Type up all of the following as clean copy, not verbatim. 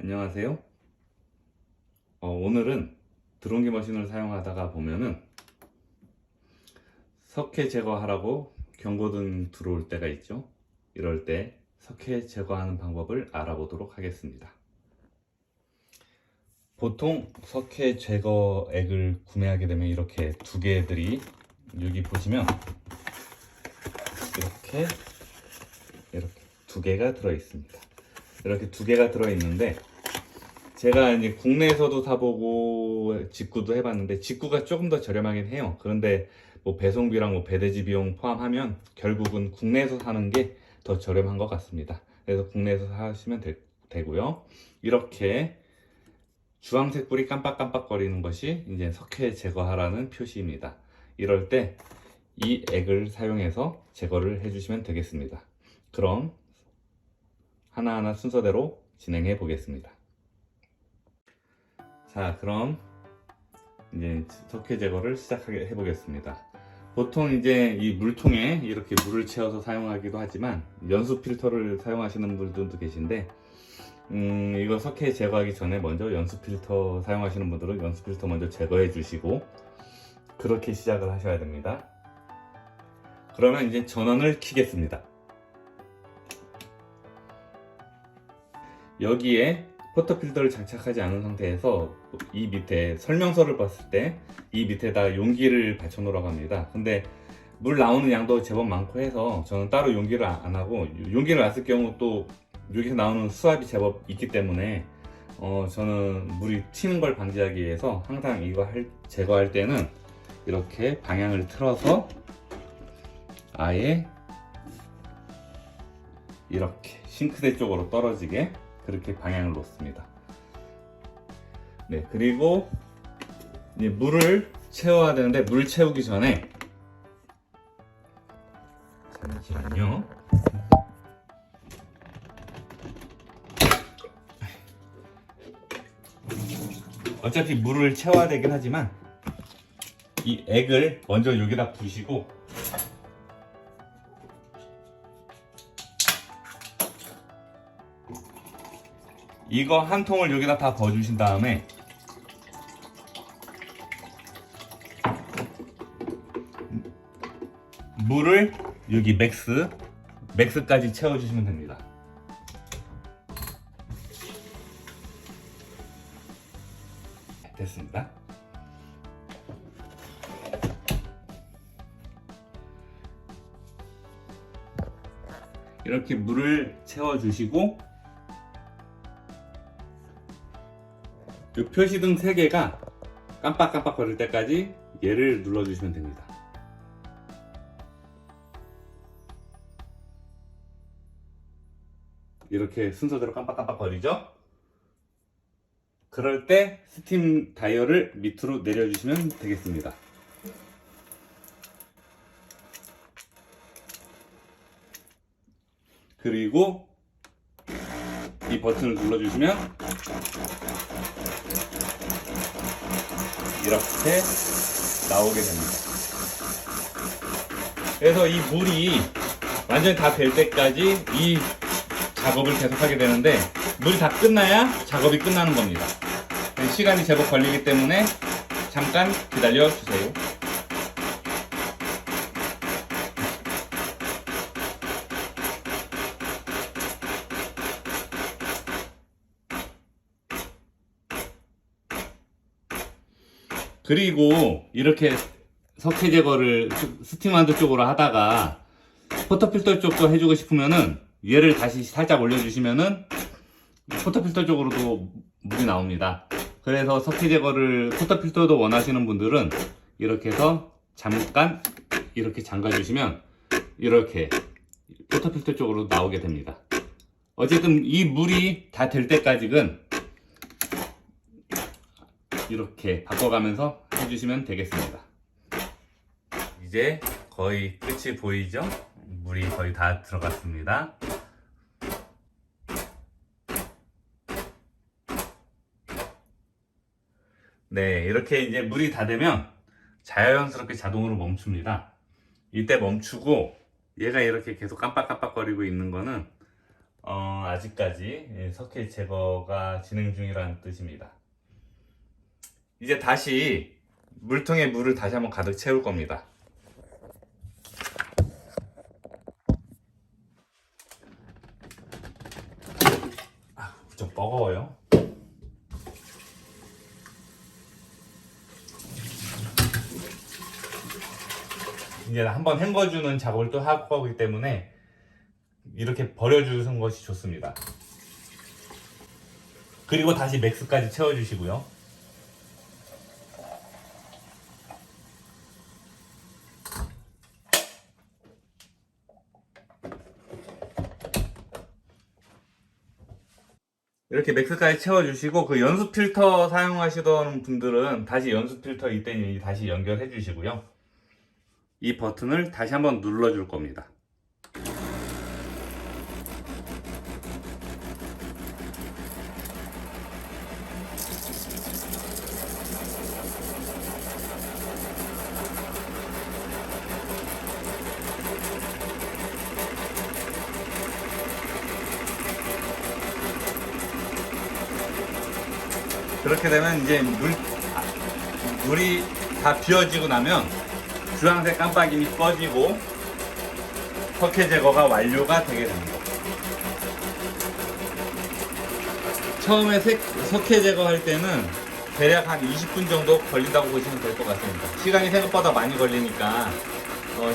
안녕하세요. 오늘은 드론기 머신을 사용하다가 보면은 석회 제거하라고 경고등 들어올 때가 있죠. 이럴 때 석회 제거하는 방법을 알아보도록 하겠습니다. 보통 석회 제거액을 구매하게 되면 이렇게 두 개들이 여기 보시면 이렇게 두 개가 들어 있습니다. 이렇게 두 개가 들어 있는데 제가 이제 국내에서도 사보고 직구도 해봤는데 직구가 조금 더 저렴하긴 해요. 그런데 뭐 배송비랑 뭐 배대지 비용 포함하면 결국은 국내에서 사는 게 더 저렴한 것 같습니다. 그래서 국내에서 사시면 되고요. 이렇게 주황색 불이 깜빡깜빡 거리는 것이 이제 석회 제거하라는 표시입니다. 이럴 때 이 액을 사용해서 제거를 해주시면 되겠습니다. 그럼 하나하나 순서대로 진행해 보겠습니다. 자, 그럼 이제 석회 제거를 시작해 보겠습니다. 보통 이제 이 물통에 이렇게 물을 채워서 사용하기도 하지만 연수 필터를 사용하시는 분들도 계신데 이거 석회 제거하기 전에 먼저 연수 필터 사용하시는 분들은 연수 필터 먼저 제거해 주시고 그렇게 시작을 하셔야 됩니다. 그러면 이제 전원을 켜겠습니다. 여기에 포터필터를 장착하지 않은 상태에서 이 밑에 설명서를 봤을 때 이 밑에다 용기를 받쳐 놓으라고 합니다. 근데 물 나오는 양도 제법 많고 해서 저는 따로 용기를 안 하고, 용기를 놨을 경우 또 여기서 나오는 수압이 제법 있기 때문에 저는 물이 튀는 걸 방지하기 위해서 항상 이거 제거할 때는 이렇게 방향을 틀어서 아예 이렇게 싱크대 쪽으로 떨어지게 그렇게 방향을 놓습니다. 네, 그리고 이제 물을 채워야 되는데 물 채우기 전에 잠시만요. 어차피 물을 채워야 되긴 하지만 이 액을 먼저 여기다 부으시고 이거 한 통을 여기다 다 부어주신 다음에 물을 여기 맥스까지 채워주시면 됩니다. 됐습니다. 이렇게 물을 채워주시고 이 표시등 3개가 깜빡깜빡 거릴 때까지 얘를 눌러주시면 됩니다. 이렇게 순서대로 깜빡깜빡 거리죠? 그럴 때 스팀 다이얼을 밑으로 내려주시면 되겠습니다. 그리고 이 버튼을 눌러주시면 이렇게 나오게 됩니다. 그래서 이 물이 완전히 다 될 때까지 이 작업을 계속하게 되는데 물이 다 끝나야 작업이 끝나는 겁니다. 시간이 제법 걸리기 때문에 잠깐 기다려 주세요. 그리고 이렇게 석회 제거를 스팀하드 쪽으로 하다가 포터필터 쪽도 해주고 싶으면은 얘를 다시 살짝 올려주시면은 포터필터 쪽으로도 물이 나옵니다. 그래서 석회 제거를 포터필터도 원하시는 분들은 이렇게 해서 잠깐 이렇게 잠가주시면 이렇게 포터필터 쪽으로 나오게 됩니다. 어쨌든 이 물이 다 될 때까지는 이렇게 바꿔가면서 해주시면 되겠습니다. 이제 거의 끝이 보이죠? 물이 거의 다 들어갔습니다. 네, 이렇게 이제 물이 다 되면 자연스럽게 자동으로 멈춥니다. 이때 멈추고 얘가 이렇게 계속 깜빡깜빡거리고 있는 거는 아직까지 석회 제거가 진행 중이라는 뜻입니다. 이제 다시 물통에 물을 다시 한번 가득 채울 겁니다. 좀 버거워요. 이제 한번 헹궈주는 작업을 또 할 거기 때문에 이렇게 버려주는 것이 좋습니다. 그리고 다시 맥스까지 채워주시고요. 이렇게 맥스까지 채워주시고, 그 연수 필터 사용하시던 분들은 다시 연수 필터 이때 다시 연결해 주시고요. 이 버튼을 다시 한번 눌러줄 겁니다. 그렇게 되면 이제 물이 다 비워지고 나면 주황색 깜빡임이 꺼지고 석회 제거가 완료가 되게 됩니다. 처음에 석회 제거할 때는 대략 한 20분 정도 걸린다고 보시면 될 것 같습니다. 시간이 생각보다 많이 걸리니까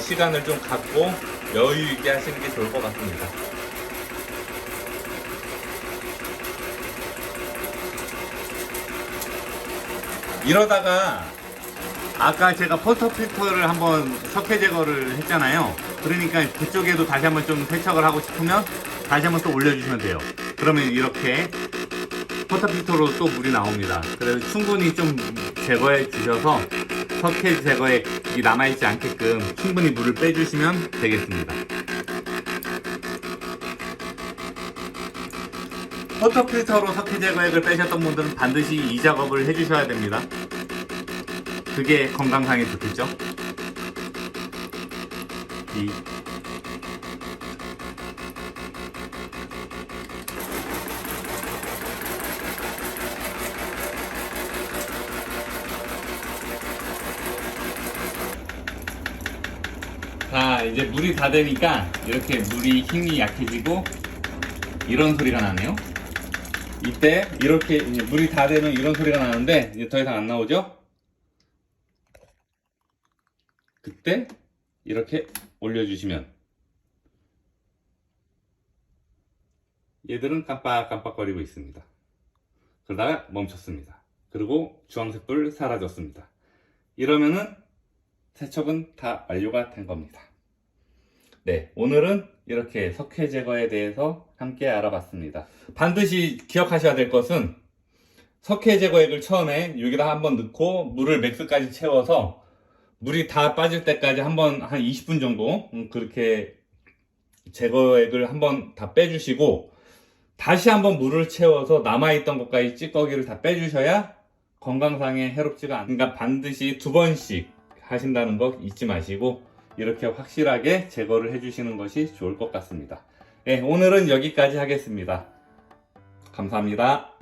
시간을 좀 갖고 여유 있게 하시는 게 좋을 것 같습니다. 이러다가 아까 제가 포터 필터를 한번 석회 제거를 했잖아요. 그러니까 그쪽에도 다시 한번 좀 세척을 하고 싶으면 다시 한번 또 올려주시면 돼요. 그러면 이렇게 포터 필터로 또 물이 나옵니다. 그래서 충분히 좀 제거해 주셔서 석회 제거에 남아있지 않게끔 충분히 물을 빼주시면 되겠습니다. 포터 필터로 석회 제거액을 빼셨던 분들은 반드시 이 작업을 해주셔야 됩니다. 그게 건강상에 좋겠죠? 자, 이제 물이 다 되니까 이렇게 물이 힘이 약해지고 이런 소리가 나네요. 이때 이렇게 이제 물이 다 되면 이런 소리가 나는데 이제 더 이상 안 나오죠? 그때 이렇게 올려주시면 얘들은 깜빡깜빡거리고 있습니다. 그러다가 멈췄습니다. 그리고 주황색 불 사라졌습니다. 이러면은 세척은 다 완료가 된 겁니다. 네, 오늘은 이렇게 석회 제거에 대해서 함께 알아봤습니다. 반드시 기억하셔야 될 것은 석회 제거액을 처음에 여기다 한번 넣고 물을 맥스까지 채워서 물이 다 빠질 때까지 한번 한 20분 정도 그렇게 제거액을 한번 다 빼주시고 다시 한번 물을 채워서 남아있던 것까지 찌꺼기를 다 빼주셔야 건강상에 해롭지가 않으니까 그러니까 반드시 2번씩 하신다는 거 잊지 마시고 이렇게 확실하게 제거를 해주시는 것이 좋을 것 같습니다. 네, 오늘은 여기까지 하겠습니다. 감사합니다.